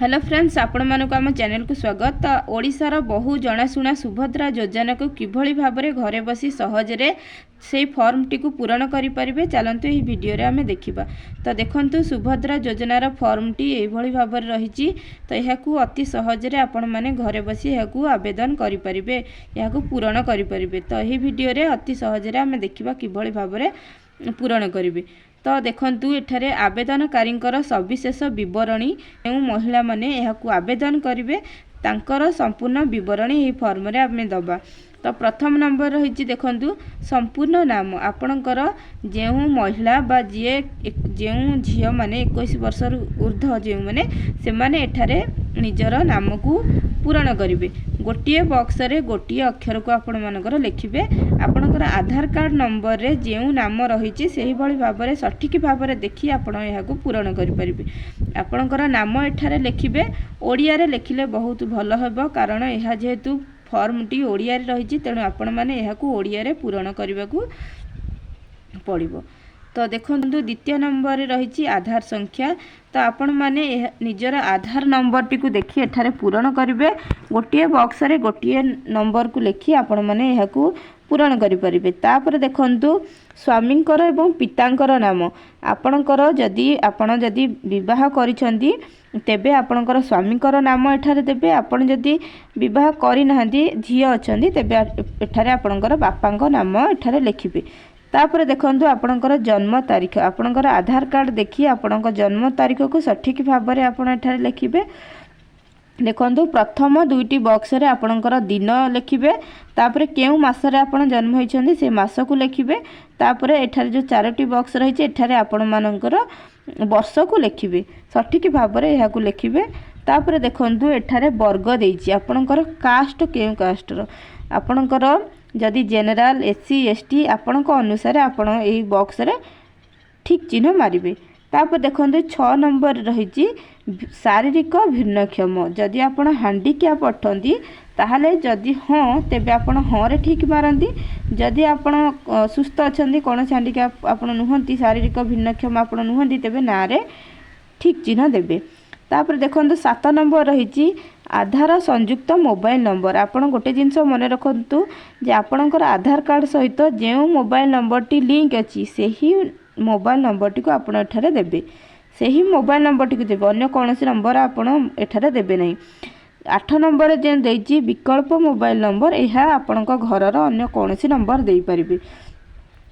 Hello friends, आपण मानक आम चैनल को स्वागत। तो ओडिशार बहु जनाशुना सुभद्रा योजना को किभली भाव में घरे बसी सहजरे से फॉर्म टी को पूरण करें चलतु यही वीडियो रे आमे देखिबा। तो देखंतु सुभद्रा योजनार फॉर्म टी एभली भाव में रही। तो यह अति सहजरे आपण माने घरे बसी यह आवेदन करें, यह पूरण करें। तो यही वीडियो रे अति सहजरे आमे देखिबा किभली भाव में पूरण करेंगे। तो देखंतु एठारे आवेदनकारी सविशेष विवरणी एवं महिला माने यहाकू आवेदन करेंगे तांकर संपूर्ण विवरणी यही फॉर्म रे आमे दबा। तो प्रथम नंबर रही देखंतु संपूर्ण नाम आपणकर जो महिला बा जे जो झील माने 21 वर्ष ऊर्ध्व जो माने से माने एठारे निजर नाम को पूरण करेंगे। गोटे बॉक्स रे गोटे अक्षर को आपण मानकर लिखिबे। आपणकर आधार कार्ड नंबर रे जो नाम रही से भाव में सठिक भाव में देखी आपण यहाकू पूरण करें। आपणकर नाम एठारे लिखिबे। ओडिया रे लिखिले बहुत भल हेबो, कारण यह जेहेतु फॉर्म टी ओडिया रे रही तेणु आपण माने यहाकू ओडिया रे पूरण करने को पड़िबो। तो देखो द्वितीय नंबर रे रही आधार संख्या। तो आपण माने निजर आधार नंबर टी को देखी एठारे पूरण करेंगे। गोटे बॉक्स रे गोटे नंबर को लिखी आपण माने यहाकू पूरण करें। तापर देखंतु स्वामींकर एवं पितांकर नाम आपणकर जदि आपण जदि विवाह करिसेंती तेबे आपणकर स्वामींकर नाम एठारे देबे। आपण जदि विवाह करि नाहंती झियो अछंती तेबे एठारे आपणकर बापांक नाम एठारे लिखिबे। तापर देखंतु आपणकर जन्म तारीख आपणकर आधार कार्ड देखी आपणकर जन्म तारीख को सठिक भाव में आपण एठारे लिखिबे। देखंतु प्रथम दुईटी बॉक्स रे आपणकर दिन लिखिबे। तापर केउ मास रे आपण जन्म होइछंती से मास को लिखिबे। तापर एठारे जो चारोटी बॉक्स रही एठारे आपण मानकर वर्ष को लिखिबे, सठिक भाव में यह लिखिबे। तापर देखंतु एठारे वर्ग देइछि आपणकर कास्ट केउ कास्टर आपणकर जदि जनरल एससी एसटी आपणक अनुसार आपण एही बॉक्स रे ठीक चिन्ह मारिबे। तापर देखंतु 6 नंबर रही शारीरिक भिन्नक्षम जदि आपण हैंडीकैप अटंती ताहले जदि हाँ तेबे आपण हाँ रे ठीक मारंती। जदि आपण सुस्थ अछंती कौन हैंडीकैप आपण नुहंती शारीरिक भिन्नक्षम आपण नुहंती तेबे ना रे ठीक चिन्ह देबे। तापर देखंतु 7 नंबर रही आधार संयुक्त मोबाइल नंबर। आपण गोटे जिनस मन रखंतु जे आपणकर आधार कार्ड सहित जो मोबाइल नंबर टी लिंक अछि सेही मोबाइल नंबर टी को आपण एठारे देबे। सेही मोबाइल नंबर टी को देबे, अन्य कोनोसी नंबर आपण एठारे देबे नहीं। 8 नंबर जे देइछि विकल्प मोबाइल नंबर यह आपणक घरर अन्य कोनोसी नंबर देई परिबे।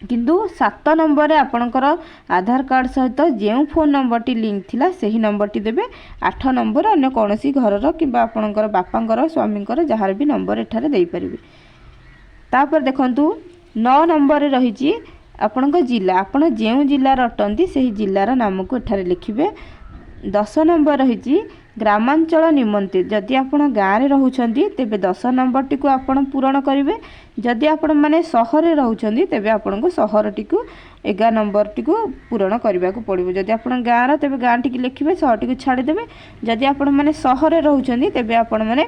किंतु 7 नंबर रे आपणकर आधार कार्ड सहित जो फोन नंबर टी लिंक थिला सेही नंबर टी देबे। 8 नंबर अन्य कोनोसी घरर किबा आपणकर बापांकर स्वामींकर जहार भी नंबर एठारे देई परिबे। तापर देखंतु 9 नंबर रे रही आपणक जिला आपण जो जिल्ला अटंती से जिल्लार नाम को एठारे लिखिबे। 10 नंबर रही ग्रामांचल निमंते जदि आपण गाँव में रहउछंती तेबे 10 नंबर टी को आपण पूरण करेंगे। जदि आपण माने सहर में रहउछंती तेबे आपण को सहर टी को 11 नंबर टी को पूरण करने को पड़िबो। जदि आपण गाँव तेबे गाँव टी लिखिबे, सहर टी को छाड़ी देबे। जदि आपण माने सहर में रहउछंती तेबे आपण माने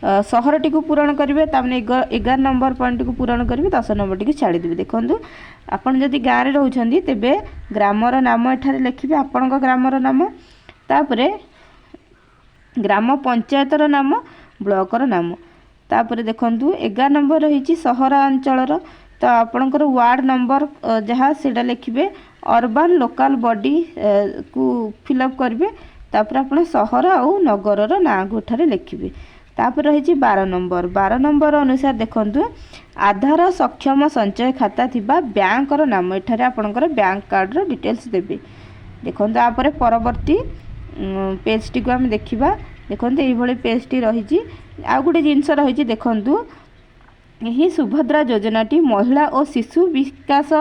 सहर टी को पूरण करेंगे, तामने 11 नंबर पॉइंट को पूरण करेंगे, 10 नंबर टी को छाड़ी देबे। देखंतु आपण जदि गाँव में रहउछंती तेबे ग्रामर नाम एठारे लिखिबे आपणक ग्रामर नाम। तापरे ग्राम पंचायतर नाम, ब्लॉकर नाम। तापर देखंतु 11 नंबर रही सहरांचलर। तो आपणकर वार्ड नंबर जहाँ सेटा लिखिबे। अर्बन लोकल बॉडी को फिलअप करेंगे। तापर आपण सहर आउ नगरर ना गोठारे लिखिबे। तापर रही 12 नंबर अनुसार देखंतु आधार सक्षम संचय खाता थिबा बैंकर नाम एठारे आपणकर बैंक कार्ड रो डिटेल्स देबे। देखंतु आपरे परवर्ती पेज टी को हम देखिबा। देखंतु एही भली पेज टी रही आ गोटे जिनस रही देखंतु यही सुभद्रा योजना टी महिला और शिशु विकास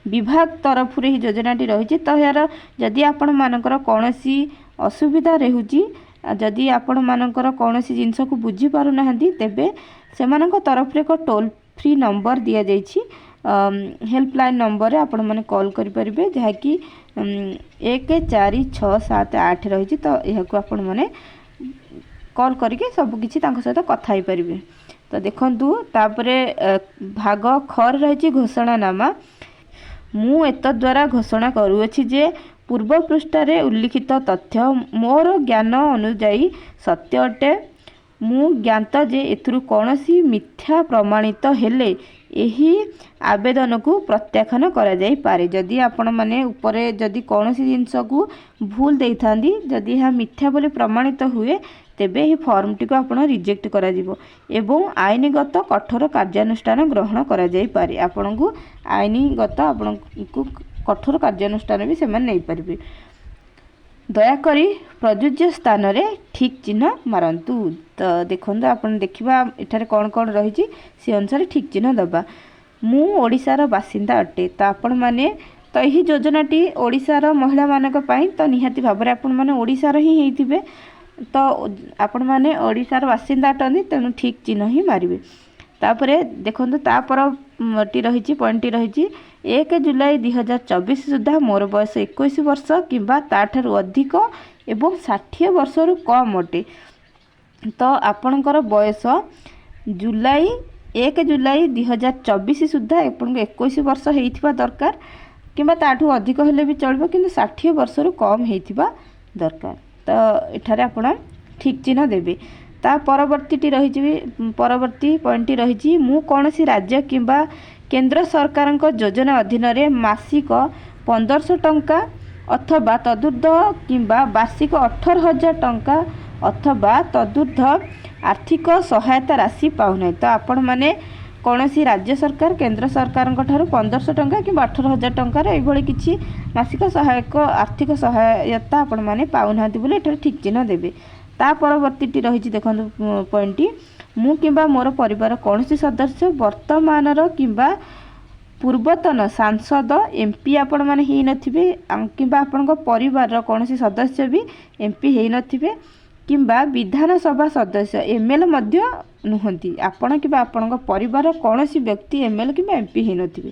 विभाग तरफ रे योजना टी रही। तो यार जदि आपण मानकर कोनोसी असुविधा रहउची, जदि आपण मानकर कोनोसी जिनस को बुझी पारु नाहंती तेबे सेमानक तरफ रे को टोल फ्री नंबर दिया जाइछि। हेल्पलाइन नंबर रे आपण माने कॉल करि परिबे जहा कि 146778 रही। तो यह को आपण माने कॉल करके सब किछि तांको सहित कथा ही परिबे। तो देखंतु तापरे भाग खर रही घोषणानामा। मु एत द्वारा घोषणा करूछि जे ପୂର୍ବ ପୃଷ୍ଠାରେ ଉଲ୍ଲିଖିତ ତଥ୍ୟ ମୋର ଜ୍ଞାନ ଅନୁଯାୟୀ ସତ୍ୟ ଅଟେ। ମୁଁ ଜ୍ଞାତ ଯେ ଏଥିରୁ କୌଣସି ମିଥ୍ୟା ପ୍ରମାଣିତ ହେଲେ ଏହି ଆବେଦନକୁ ପ୍ରତ୍ୟାଖ୍ୟାନ କରାଯାଇପାରେ। ଯଦି ଆପଣମାନେ ଉପରେ ଯଦି କୌଣସି ଜିନିଷକୁ ଭୁଲ ଦେଇଥାନ୍ତି, ଯଦି ଏହା ମିଥ୍ୟା ବୋଲି ପ୍ରମାଣିତ ହୁଏ, ତେବେ ଏହି ଫର୍ମଟିକୁ ଆପଣ ରିଜେକ୍ଟ କରାଯିବ ଏବଂ ଆଇନଗତ କଠୋର କାର୍ଯ୍ୟାନୁଷ୍ଠାନ ଗ୍ରହଣ କରାଯାଇପାରେ। ଆପଣଙ୍କୁ ଆଇନଗତ ଆପଣଙ୍କୁ କଠୋର କାର୍ଯ୍ୟାନୁଷ୍ଠାନ ବି ସେମାନେ ନେଇପାରିବେ। ଦୟାକରି ପ୍ରଯୁଜ୍ୟ ସ୍ଥାନରେ ଠିକ୍ ଚିହ୍ନ ମାରନ୍ତୁ। ତ ଦେଖନ୍ତୁ, ଆପଣ ଦେଖିବା ଏଠାରେ କ'ଣ କ'ଣ ରହିଛି, ସେ ଅନୁସାରେ ଠିକ୍ ଚିହ୍ନ ଦେବା। ମୁଁ ଓଡ଼ିଶାର ବାସିନ୍ଦା ଅଟେ। ତ ଆପଣମାନେ ତ ଏହି ଯୋଜନାଟି ଓଡ଼ିଶାର ମହିଳାମାନଙ୍କ ପାଇଁ, ତ ନିହାତି ଭାବରେ ଆପଣମାନେ ଓଡ଼ିଶାର ହିଁ ହେଇଥିବେ। ତ ଆପଣମାନେ ଓଡ଼ିଶାର ବାସିନ୍ଦା ଅଟନ୍ତି, ତେଣୁ ଠିକ୍ ଚିହ୍ନ ହିଁ ମାରିବେ। ତାପରେ ଦେଖନ୍ତୁ, ତାପରଟି ରହିଛି ପଏଣ୍ଟଟି ରହିଛି 1 ଜୁଲାଇ 2024 ସୁଦ୍ଧା ମୋର ବୟସ 21 ବର୍ଷ କିମ୍ବା ତାଠାରୁ ଅଧିକ ଏବଂ 60 ବର୍ଷରୁ କମ୍ ଅଟେ। ତ ଆପଣଙ୍କର ବୟସ 1 ଜୁଲାଇ 2024 ସୁଦ୍ଧା ଆପଣଙ୍କୁ 21 ବର୍ଷ ହେଇଥିବା ଦରକାର କିମ୍ବା ତାଠୁ ଅଧିକ ହେଲେ ବି ଚଳିବ, କିନ୍ତୁ 60 ବର୍ଷରୁ କମ୍ ହେଇଥିବା ଦରକାର। ତ ଏଠାରେ ଆପଣ ଠିକ୍ ଚିହ୍ନ ଦେବେ। ତା ପରବର୍ତ୍ତୀଟି ରହିଛି, ପରବର୍ତ୍ତୀ ପଏଣ୍ଟଟି ରହିଛି ମୁଁ କୌଣସି ରାଜ୍ୟ କିମ୍ବା କେନ୍ଦ୍ର ସରକାରଙ୍କ ଯୋଜନା ଅଧୀନରେ ମାସିକ 1500 ଟଙ୍କା ଅଥବା ତଦୁର୍ଦ୍ଧ କିମ୍ବା ବାର୍ଷିକ 18,000 ଟଙ୍କା ଅଥବା ତଦୁର୍ଦ୍ଧ ଆର୍ଥିକ ସହାୟତା ରାଶି ପାଉନାହିଁ। ତ ଆପଣମାନେ କୌଣସି ରାଜ୍ୟ ସରକାର କେନ୍ଦ୍ର ସରକାରଙ୍କ ଠାରୁ 1500 ଟଙ୍କା କିମ୍ବା 18,000 ଟଙ୍କାର ଏଇଭଳି କିଛି ମାସିକ ସହାୟକ ଆର୍ଥିକ ସହାୟତା ଆପଣମାନେ ପାଉନାହାନ୍ତି ବୋଲି ଏଠାରେ ଠିକ୍ ଚିହ୍ନ ଦେବେ। ତା ପରବର୍ତ୍ତୀଟି ରହିଛି, ଦେଖନ୍ତୁ ପଏଣ୍ଟଟି ମୁଁ କିମ୍ବା ମୋର ପରିବାର କୌଣସି ସଦସ୍ୟ ବର୍ତ୍ତମାନର କିମ୍ବା ପୂର୍ବତନ ସାଂସଦ MP ଆପଣମାନେ ହେଇନଥିବେ କିମ୍ବା ଆପଣଙ୍କ ପରିବାରର କୌଣସି ସଦସ୍ୟ ବି MP ହେଇନଥିବେ କିମ୍ବା ବିଧାନସଭା ସଦସ୍ୟ ML ମଧ୍ୟ ନୁହନ୍ତି। ଆପଣ କିମ୍ବା ଆପଣଙ୍କ ପରିବାରର କୌଣସି ବ୍ୟକ୍ତି ML କିମ୍ବା MP ହେଇନଥିବେ।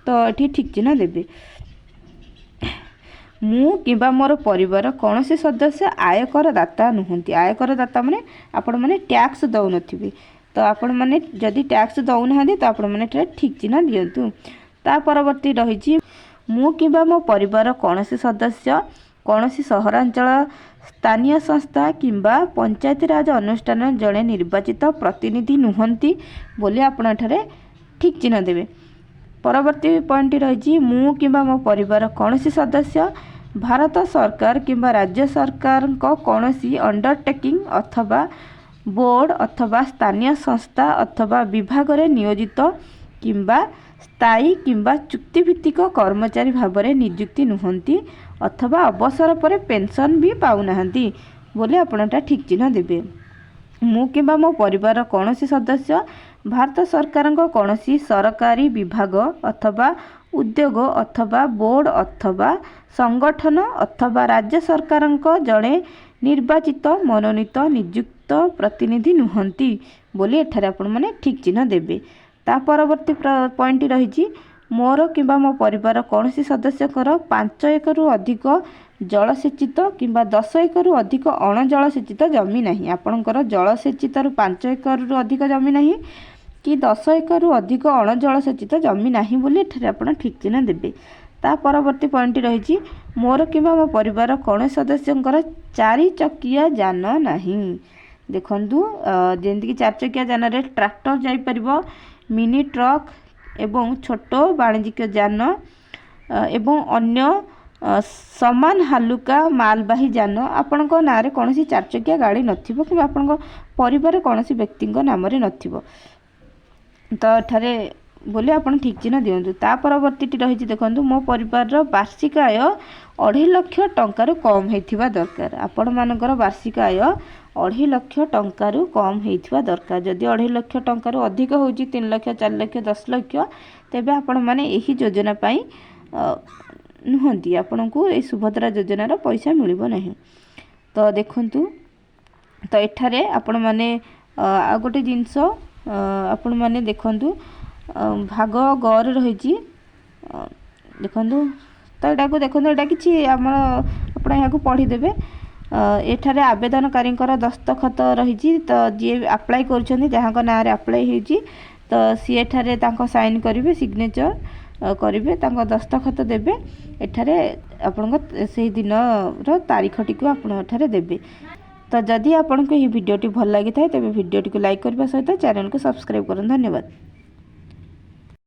ତ ଏଠି ଠିକ୍ ଚିହ୍ନ ଦେବେ। ମୁଁ କିମ୍ବା ମୋର ପରିବାର କୌଣସି ସଦସ୍ୟ ଆୟକର ଦାତା ନୁହନ୍ତି। ଆୟକର ଦାତା ମାନେ ଆପଣମାନେ ଟ୍ୟାକ୍ସ ଦେଉନଥିବେ। ତ ଆପଣମାନେ ଯଦି ଟ୍ୟାକ୍ସ ଦେଉନାହାନ୍ତି, ତ ଆପଣମାନେ ଏଠାରେ ଠିକ୍ ଚିହ୍ନ ଦିଅନ୍ତୁ। ତା ପରବର୍ତ୍ତୀ ରହିଛି ମୁଁ କିମ୍ବା ମୋ ପରିବାର କୌଣସି ସଦସ୍ୟ କୌଣସି ସହରାଞ୍ଚଳ ସ୍ଥାନୀୟ ସଂସ୍ଥା କିମ୍ବା ପଞ୍ଚାୟତିରାଜ ଅନୁଷ୍ଠାନ ଜଣେ ନିର୍ବାଚିତ ପ୍ରତିନିଧି ନୁହନ୍ତି ବୋଲି ଆପଣ ଏଠାରେ ଠିକ୍ ଚିହ୍ନ ଦେବେ। ପରବର୍ତ୍ତୀ ପଏଣ୍ଟଟି ରହିଛି ମୁଁ କିମ୍ବା ମୋ ପରିବାର କୌଣସି ସଦସ୍ୟ ଭାରତ ସରକାର କିମ୍ବା ରାଜ୍ୟ ସରକାରଙ୍କ କୌଣସି ଅଣ୍ଡରଟେକିଂ ଅଥବା ବୋର୍ଡ଼ ଅଥବା ସ୍ଥାନୀୟ ସଂସ୍ଥା ଅଥବା ବିଭାଗରେ ନିୟୋଜିତ କିମ୍ବା ସ୍ଥାୟୀ କିମ୍ବା ଚୁକ୍ତିଭିତ୍ତିକ କର୍ମଚାରୀ ଭାବରେ ନିଯୁକ୍ତି ନୁହନ୍ତି ଅଥବା ଅବସର ପରେ ପେନ୍ସନ୍ ବି ପାଉନାହାନ୍ତି ବୋଲି ଆପଣ ଏଟା ଠିକ୍ ଚିହ୍ନ ଦେବେ। ମୁଁ କିମ୍ବା ମୋ ପରିବାର କୌଣସି ସଦସ୍ୟ ଭାରତ ସରକାରଙ୍କ କୌଣସି ସରକାରୀ ବିଭାଗ ଅଥବା ଉଦ୍ୟୋଗ ଅଥବା ବୋର୍ଡ଼ ଅଥବା ସଂଗଠନ ଅଥବା ରାଜ୍ୟ ସରକାରଙ୍କ ଜଣେ ନିର୍ବାଚିତ ମନୋନୀତ ନିଯୁକ୍ତ ପ୍ରତିନିଧି ନୁହନ୍ତି ବୋଲି ଏଠାରେ ଆପଣମାନେ ଠିକ୍ ଚିହ୍ନ ଦେବେ। ତା ପରବର୍ତ୍ତୀ ପଏଣ୍ଟଟି ରହିଛି ମୋର କିମ୍ବା ମୋ ପରିବାର କୌଣସି ସଦସ୍ୟଙ୍କର 5 ଏକରରୁ ଅଧିକ ଜଳସେଚିତ କିମ୍ବା 10 ଏକରରୁ ଅଧିକ ଅଣଜଳସେଚିତ ଜମି ନାହିଁ। ଆପଣଙ୍କର ଜଳସେଚିତରୁ 5 ଏକରରୁ ଅଧିକ ଜମି ନାହିଁ କି 10 ଏକରରୁ ଅଧିକ ଅଣଜଳସେଚିତ ଜମି ନାହିଁ ବୋଲି ଏଠାରେ ଆପଣ ଠିକ୍ ଚିହ୍ନ ଦେବେ। ତା ପରବର୍ତ୍ତୀ ପଏଣ୍ଟଟି ରହିଛି ମୋର କିମ୍ବା ମୋ ପରିବାର କୌଣସି ସଦସ୍ୟଙ୍କର 4 ଚକିଆ ଯାନ ନାହିଁ। ଦେଖନ୍ତୁ, ଯେମିତିକି 4 ଚକିଆ ଯାନରେ ଟ୍ରାକ୍ଟର ଯାଇପାରିବ, ମିନି ଟ୍ରକ୍ ଏବଂ ଛୋଟ ବାଣିଜ୍ୟିକ ଯାନ ଏବଂ ଅନ୍ୟ ସମାନ ହାଲୁକା ମାଲବାହୀ ଯାନ ଆପଣଙ୍କ ନାଁରେ କୌଣସି 4 ଚକିଆ ଗାଡ଼ି ନଥିବ କିମ୍ବା ଆପଣଙ୍କ ପରିବାରରେ କୌଣସି ବ୍ୟକ୍ତିଙ୍କ ନାମରେ ନଥିବ। ତ ଏଠାରେ ବୋଲି ଆପଣ ଠିକ୍ ଚିହ୍ନ ଦିଅନ୍ତୁ। ତା ପରବର୍ତ୍ତୀଟି ରହିଛି, ଦେଖନ୍ତୁ ମୋ ପରିବାରର ବାର୍ଷିକ ଆୟ 2.5 ଲକ୍ଷ ଟଙ୍କାରୁ କମ୍ ହେଇଥିବା ଦରକାର। ଆପଣମାନଙ୍କର ବାର୍ଷିକ ଆୟ 2.5 ଲକ୍ଷ ଟଙ୍କାରୁ କମ୍ ହେଇଥିବା ଦରକାର। ଯଦି 2.5 ଲକ୍ଷ ଟଙ୍କାରୁ ଅଧିକ ହେଉଛି 3 ଲକ୍ଷ 4 ଲକ୍ଷ 10 ଲକ୍ଷ, ତେବେ ଆପଣମାନେ ଏହି ଯୋଜନା ପାଇଁ ନୁହନ୍ତି, ଆପଣଙ୍କୁ ଏହି ସୁଭଦ୍ରା ଯୋଜନାର ପଇସା ମିଳିବ ନାହିଁ। ତ ଦେଖନ୍ତୁ, ତ ଏଠାରେ ଆପଣମାନେ ଆଉ ଗୋଟେ ଜିନିଷ ଆପଣମାନେ ଦେଖନ୍ତୁ, ଭାଗ ଗରେ ରହିଛି, ଦେଖନ୍ତୁ। ତ ଏଟାକୁ ଦେଖନ୍ତୁ, ଏଟା କିଛି ଆମର ଆପଣ ଏହାକୁ ପଢ଼ିଦେବେ। ଏଠାରେ ଆବେଦନକାରୀଙ୍କର ଦସ୍ତଖତ ରହିଛି। ତ ଯିଏ ଆପ୍ଲାଏ କରୁଛନ୍ତି, ଯାହାଙ୍କ ନାଁରେ ଆପ୍ଲାଏ ହେଇଛି, ତ ସିଏ ଏଠାରେ ତାଙ୍କ ସାଇନ୍ କରିବେ, ସିଗ୍ନେଚର କରିବେ, ତାଙ୍କ ଦସ୍ତଖତ ଦେବେ। ଏଠାରେ ଆପଣଙ୍କ ସେହି ଦିନର ତାରିଖଟିକୁ ଆପଣ ଏଠାରେ ଦେବେ। ତ ଯଦି ଆପଣଙ୍କୁ ଏହି ଭିଡ଼ିଓଟି ଭଲ ଲାଗିଥାଏ ତେବେ ଭିଡ଼ିଓଟିକୁ ଲାଇକ୍ କରିବା ସହିତ ଚ୍ୟାନେଲକୁ ସବସ୍କ୍ରାଇବ୍ କରନ୍ତୁ। ଧନ୍ୟବାଦ।